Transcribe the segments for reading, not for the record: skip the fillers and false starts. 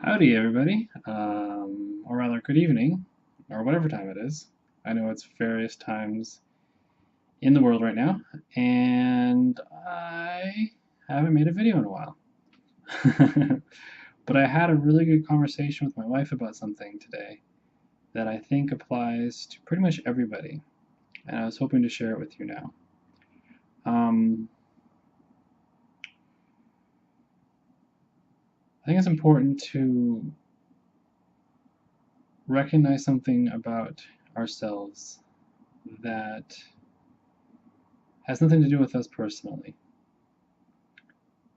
Howdy, everybody, or rather, good evening, or whatever time it is. I know it's various times in the world right now, and I haven't made a video in a while. But I had a really good conversation with my wife about something today that I think applies to pretty much everybody, and I was hoping to share it with you now. I think it's important to recognize something about ourselves that has nothing to do with us personally.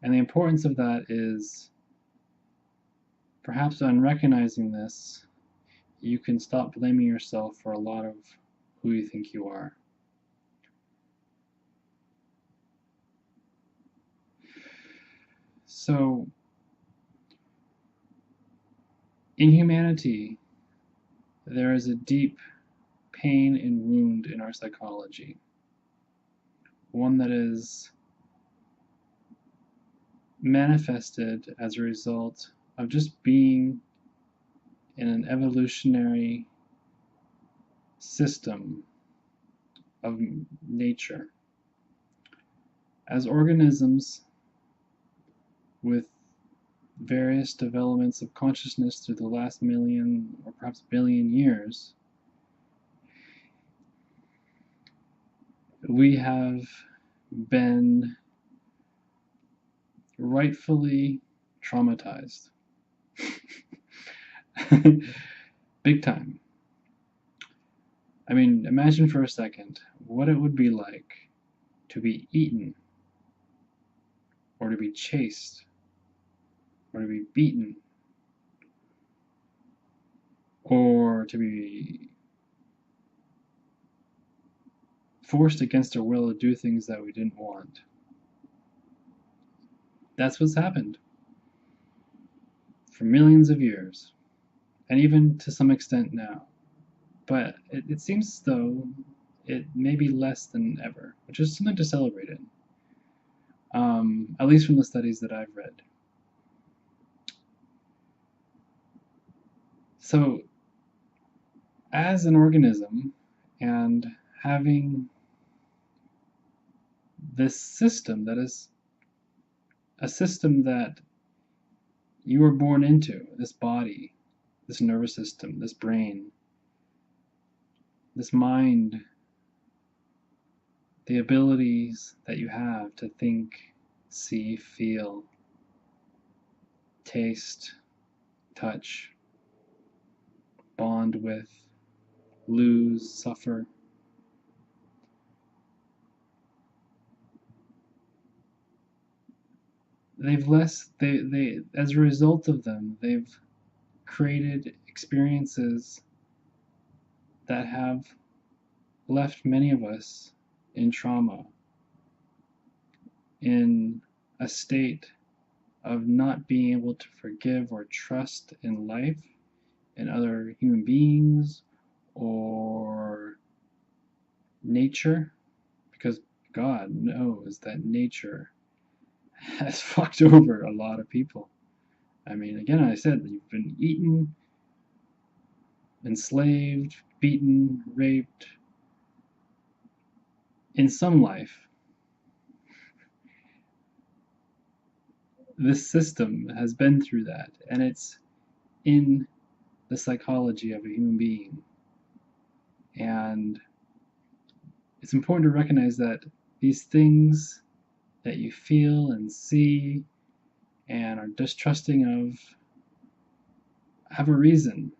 And the importance of that is perhaps on recognizing this, you can stop blaming yourself for a lot of who you think you are. So, in humanity, there is a deep pain and wound in our psychology, one that is manifested as a result of just being in an evolutionary system of nature. As organisms with various developments of consciousness through the last million or perhaps billion years, we have been rightfully traumatized. Big time. I mean, imagine for a second what it would be like to be eaten, or to be chased, or to be beaten, or to be forced against our will to do things that we didn't want. That's what's happened for millions of years, and even to some extent now. But it seems as though it may be less than ever, which is something to celebrate in, at least from the studies that I've read. So, as an organism, and having this system that is a system that you were born into, this body, this nervous system, this brain, this mind, the abilities that you have to think, see, feel, taste, touch, bond with, lose, suffer. They as a result of them, they've created experiences that have left many of us in trauma, in a state of not being able to forgive or trust in life, in other human beings, or nature, because God knows that nature has fucked over a lot of people. I mean, again, I said you've been eaten, enslaved, beaten, raped in some life. This system has been through that, and it's in the psychology of a human being. And it's important to recognize that these things that you feel and see and are distrusting of have a reason,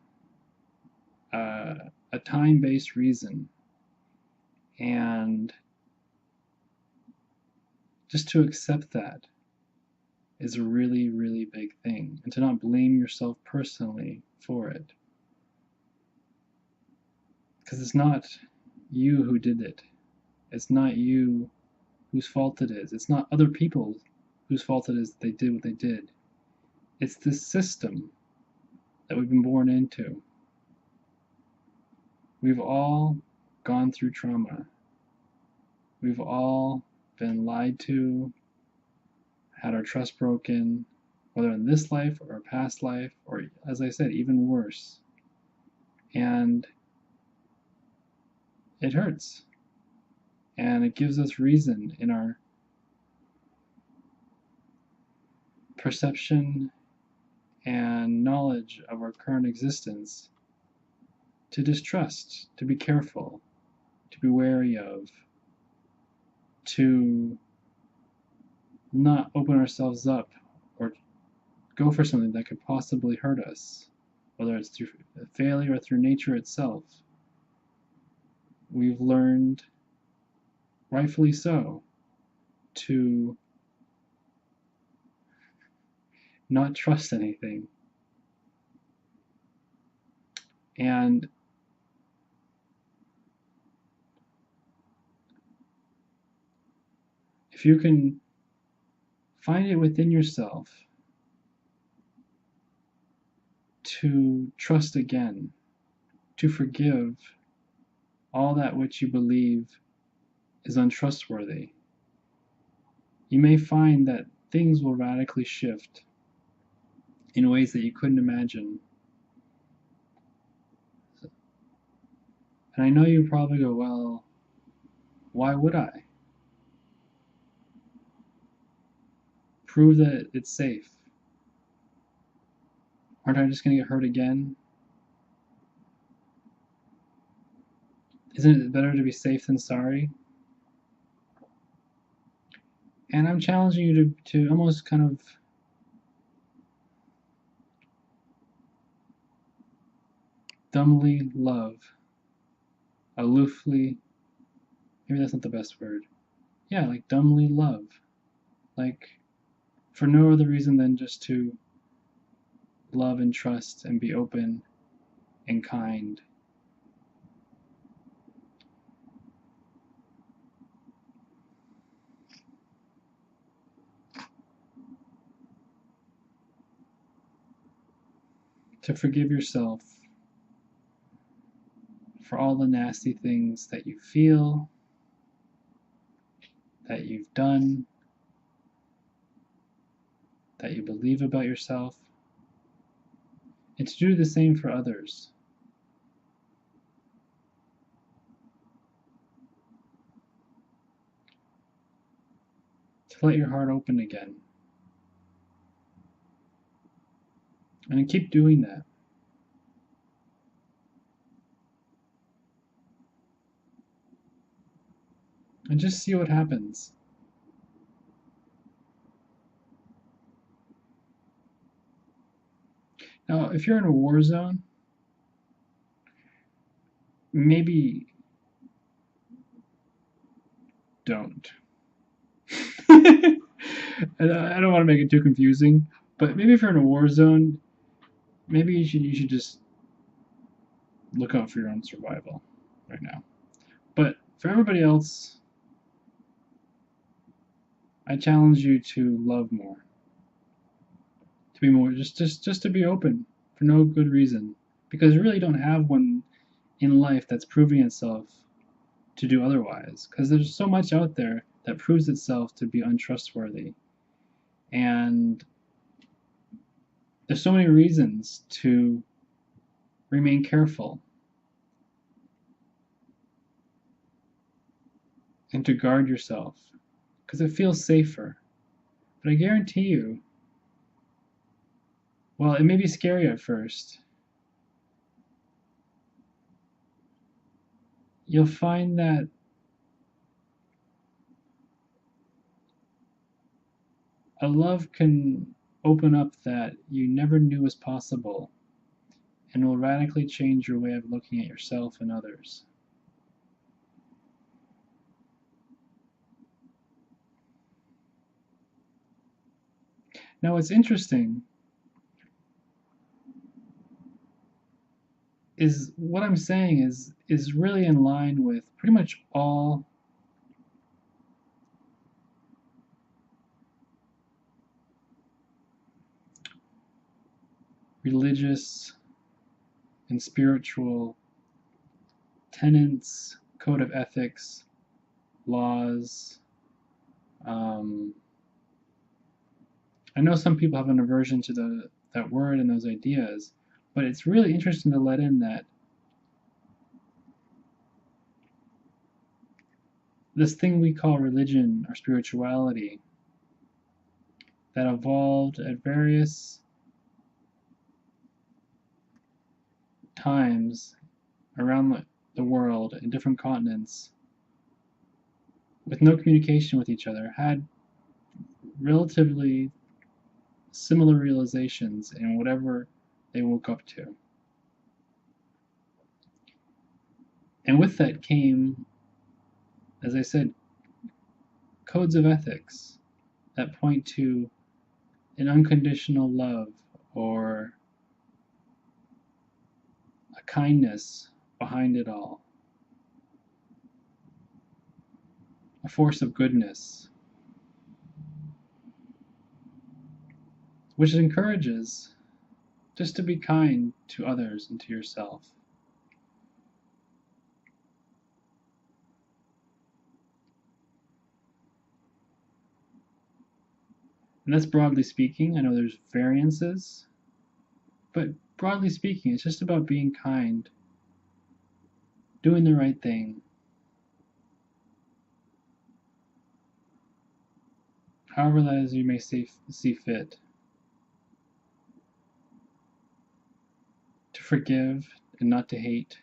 a time-based reason. And just to accept that is a really, really big thing, and to not blame yourself personally for it. Because it's not you who did it. It's not you whose fault it is. It's not other people whose fault it is that they did what they did. It's this system that we've been born into. We've all gone through trauma. We've all been lied to, had our trust broken, whether in this life or a past life, or, as I said, even worse. And it hurts. And it gives us reason in our perception and knowledge of our current existence to distrust, to be careful, to be wary of, to not open ourselves up or go for something that could possibly hurt us, whether it's through failure or through nature itself. We've learned, rightfully so, to not trust anything. And if you can find it within yourself to trust again, to forgive all that which you believe is untrustworthy, you may find that things will radically shift in ways that you couldn't imagine. And I know you probably go, well, why would I? Prove that it's safe. Aren't I just going to get hurt again? Isn't it better to be safe than sorry? And I'm challenging you to almost kind of dumbly love, aloofly, maybe that's not the best word. Yeah, like dumbly love. Like, for no other reason than just to love and trust and be open and kind. To forgive yourself for all the nasty things that you feel, that you've done, that you believe about yourself, and to do the same for others. To let your heart open again. And keep doing that. And just see what happens. Now, if you're in a war zone, maybe don't. I don't want to make it too confusing, but maybe if you're in a war zone, maybe you should just look out for your own survival right now. But for everybody else, I challenge you to love more, to be more, just to be open for no good reason, because you really don't have one in life that's proving itself to do otherwise. Because there's so much out there that proves itself to be untrustworthy, and there's so many reasons to remain careful and to guard yourself because it feels safer. But I guarantee you, well, it may be scary at first, you'll find that a love can open up that you never knew was possible and will radically change your way of looking at yourself and others. Now, what's interesting is what I'm saying is really in line with pretty much all religious and spiritual tenets, code of ethics, laws, I know some people have an aversion to that word and those ideas, but it's really interesting to let in that this thing we call religion or spirituality that evolved at various times around the world in different continents with no communication with each other had relatively similar realizations in whatever they woke up to. And with that came, as I said, codes of ethics that point to an unconditional love or a kindness behind it all, a force of goodness, which encourages just to be kind to others and to yourself. And that's broadly speaking. I know there's variances, but broadly speaking, it's just about being kind, doing the right thing, however that is you may see fit, to forgive and not to hate,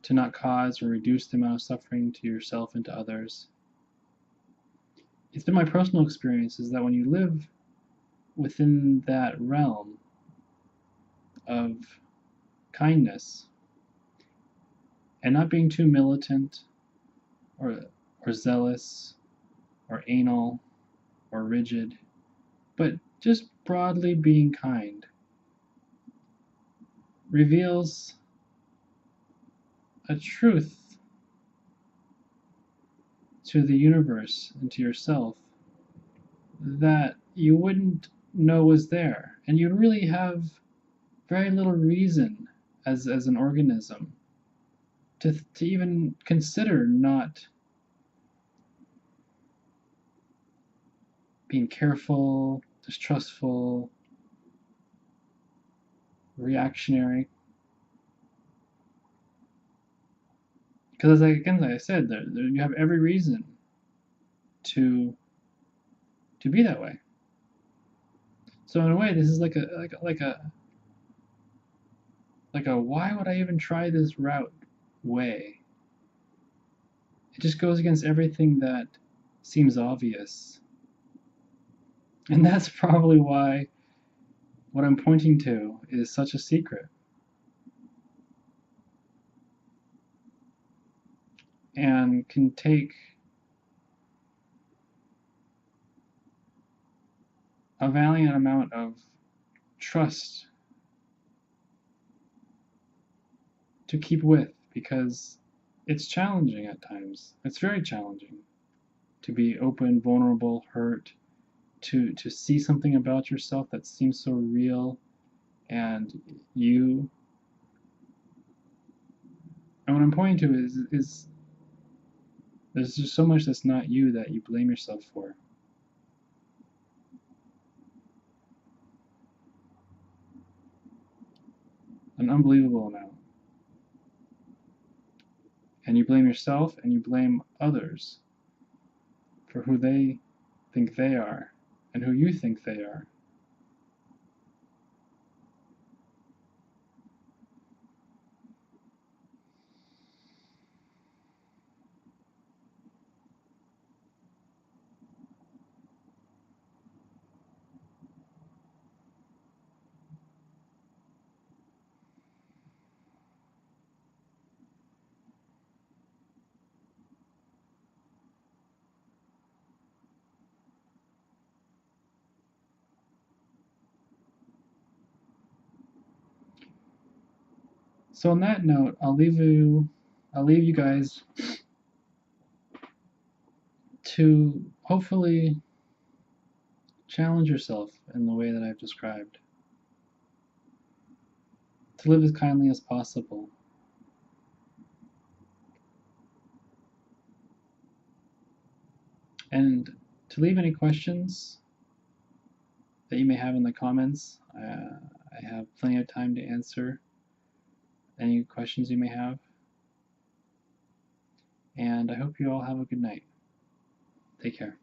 to not cause or reduce the amount of suffering to yourself and to others. It's been my personal experience is that when you live within that realm of kindness and not being too militant or zealous or anal or rigid, but just broadly being kind, reveals a truth to the universe and to yourself that you wouldn't know was there. And you really have very little reason as an organism to even consider not being careful, distrustful, reactionary. Because as I said, you have every reason to be that way. So in a way, this is like a why would I even try this route way? It just goes against everything that seems obvious. And that's probably why what I'm pointing to is such a secret. And can take a valiant amount of trust to keep with, because it's challenging at times. It's very challenging to be open, vulnerable, hurt, to see something about yourself that seems so real and you. And what I'm pointing to is there's just so much that's not you that you blame yourself for. An unbelievable amount. And you blame yourself and you blame others for who they think they are and who you think they are. So on that note, I'll leave you guys to hopefully challenge yourself in the way that I've described. To live as kindly as possible. And to leave any questions that you may have in the comments. I have plenty of time to answer any questions you may have. And I hope you all have a good night. Take care.